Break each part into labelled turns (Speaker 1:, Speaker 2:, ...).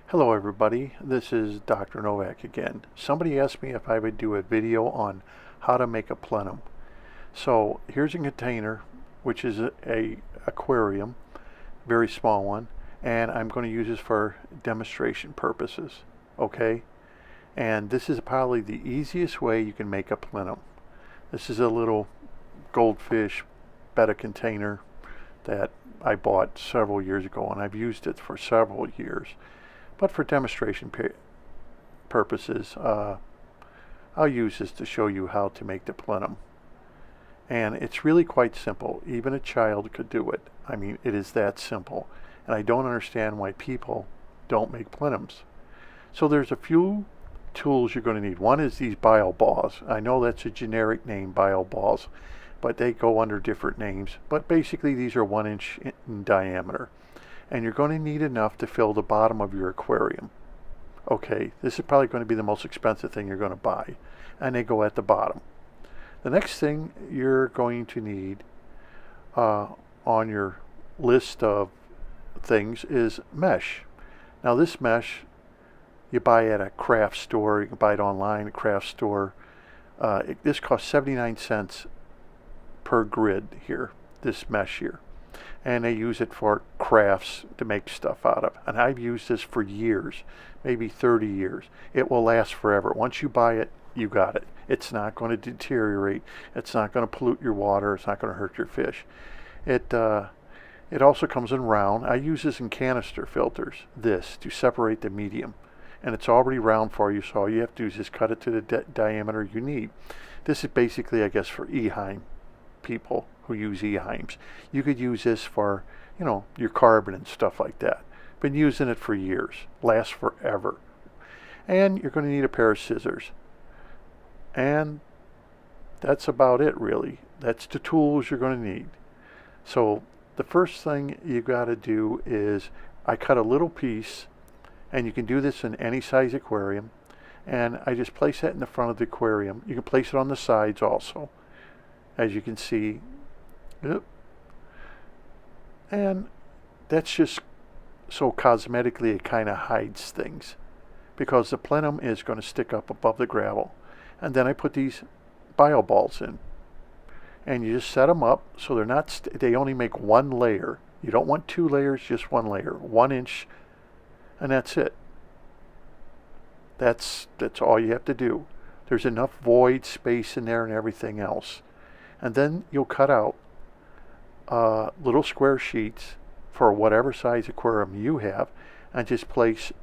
Speaker 1: Hello everybody, this is Dr. Novak again. Somebody asked me if I would do a video on how to make a plenum. So here's a container, which is a aquarium, very small one, and I'm going to use this for demonstration purposes, okay? And this is probably the easiest way you can make a plenum. This is a little goldfish betta container that I bought several years ago, and I've used it for several years. But for demonstration purposes, I'll use this to show you how to make the plenum. And it's really quite simple. Even a child could do it. I mean, it is that simple. And I don't understand why people don't make plenums. So there's a few tools you're going to need. One is these bile balls. I know that's a generic name, bile balls, but they go under different names. But basically these are 1 inch in diameter. And you're going to need enough to fill the bottom of your aquarium. Okay, this is probably going to be the most expensive thing you're going to buy, and they go at the bottom. The next thing you're going to need on your list of things is mesh. Now this mesh you buy at a craft store, you can buy it online, a craft store. This costs 79 cents per grid here, this mesh here. And they use it for crafts to make stuff out of. And I've used this for years, maybe 30 years. It will last forever. Once you buy it, you got it. It's not going to deteriorate. It's not going to pollute your water. It's not going to hurt your fish. It also comes in round. I use this in canister filters, this, to separate the medium. And it's already round for you, so all you have to do is just cut it to the diameter you need. This is basically, I guess, for E-heim people who use E-heims. You could use this for, your carbon and stuff like that. Been using it for years. Lasts forever. And you're going to need a pair of scissors. And that's about it, really. That's the tools you're going to need. So the first thing you got to do is, I cut a little piece, and you can do this in any size aquarium, and I just place that in the front of the aquarium. You can place it on the sides also, as you can see. Yep. And that's just so cosmetically it kind of hides things, because the plenum is going to stick up above the gravel. And then I put these bile balls in, and you just set them up so they're not they only make one layer. You don't want 2 layers, just 1 layer, 1 inch, and that's it. That's all you have to do. There's enough void space in there and everything else. And then you'll cut out little square sheets for whatever size aquarium you have, and just place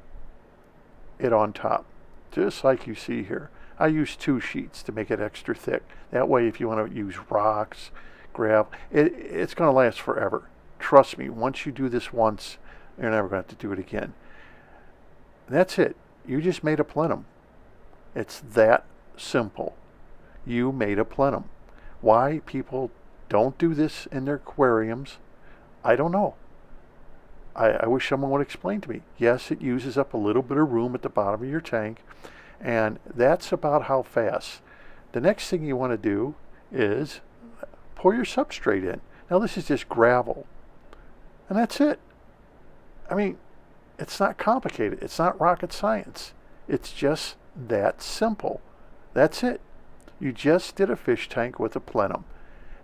Speaker 1: it on top, just like you see here. I use 2 sheets to make it extra thick. That way, if you want to use rocks, gravel, it's going to last forever. Trust me, once you do this once, you're never going to have to do it again. And that's it. You just made a plenum. It's that simple. You made a plenum. Why people don't do this in their aquariums, I don't know. I wish someone would explain to me. Yes, it uses up a little bit of room at the bottom of your tank, and that's about how fast. The next thing you want to do is pour your substrate in. Now this is just gravel, and that's it. I mean, it's not complicated. It's not rocket science. It's just that simple. That's it. You just did a fish tank with a plenum.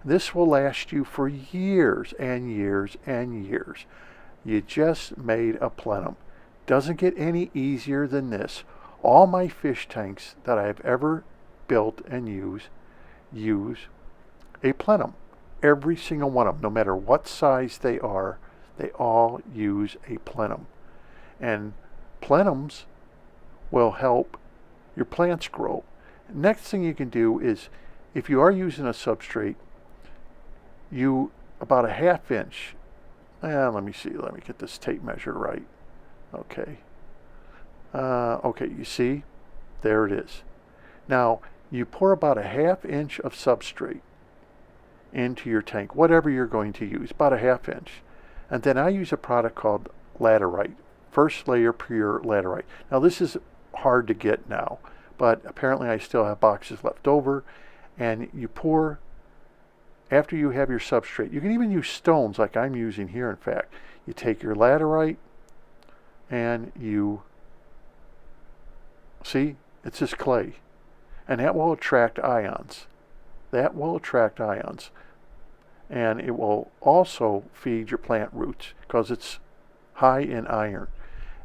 Speaker 1: This will last you for years and years and years. You just made a plenum. Doesn't get any easier than this. All my fish tanks that I've ever built and use a plenum. Every single one of them, no matter what size they are, they all use a plenum. And plenums will help your plants grow. Next thing you can do is, if you are using a substrate, about a 1/2 inch. Let me see. Let me get this tape measure right. Okay. Okay, you see? There it is. Now, you pour about a 1/2 inch of substrate into your tank, whatever you're going to use, about a 1/2 inch. And then I use a product called laterite, first layer pure laterite. Now, this is hard to get now, but apparently I still have boxes left over. And you pour, after you have your substrate, you can even use stones like I'm using here, in fact. You take your laterite, and you see, it's just clay. And that will attract ions. That will attract ions. And it will also feed your plant roots because it's high in iron.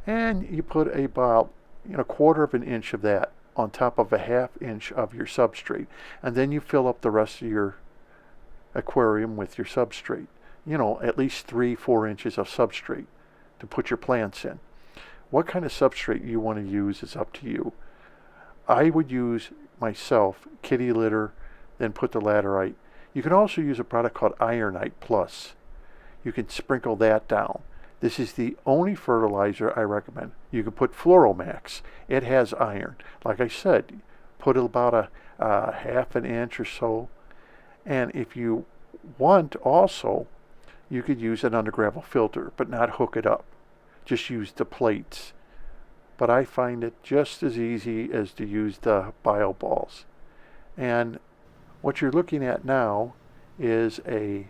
Speaker 1: And you put about a quarter of an inch of that on top of a half inch of your substrate. And then you fill up the rest of your aquarium with your substrate. At least 3-4 inches of substrate to put your plants in. What kind of substrate you want to use is up to you. I would use myself kitty litter, then put the laterite. You can also use a product called Ironite Plus. You can sprinkle that down. This is the only fertilizer I recommend. You can put Fluoromax. It has iron. Like I said, put about a half an inch or so. And if you want also, you could use an undergravel filter, but not hook it up. Just use the plates. But I find it just as easy as to use the bio balls. And what you're looking at now is a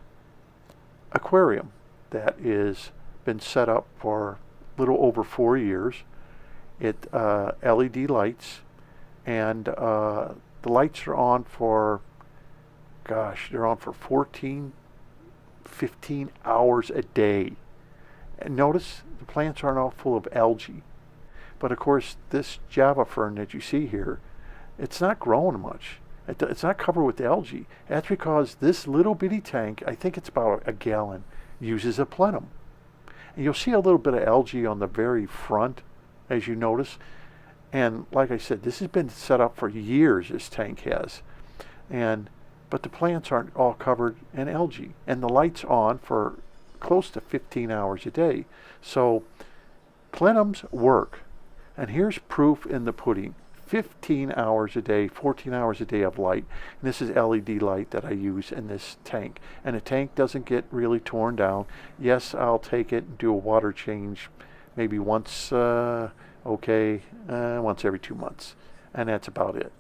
Speaker 1: aquarium that is been set up for a little over 4 years. It LED lights, and the lights are on for, they're on for 15 hours a day. And notice the plants aren't all full of algae. But of course, this Java fern that you see here, it's not growing much. It's not covered with algae. That's because this little bitty tank, I think it's about a gallon, uses a plenum. And you'll see a little bit of algae on the very front, as you notice. And like I said, this has been set up for years, this tank has. But the plants aren't all covered in algae. And the light's on for close to 15 hours a day. So plenums work. And here's proof in the pudding. 15 hours a day, 14 hours a day of light. And this is LED light that I use in this tank. And the tank doesn't get really torn down. Yes, I'll take it and do a water change maybe once, once every 2 months. And that's about it.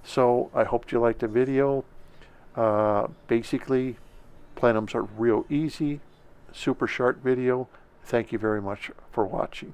Speaker 1: So I hope you liked the video. Basically, plenums are real easy. Super short video. Thank you very much for watching.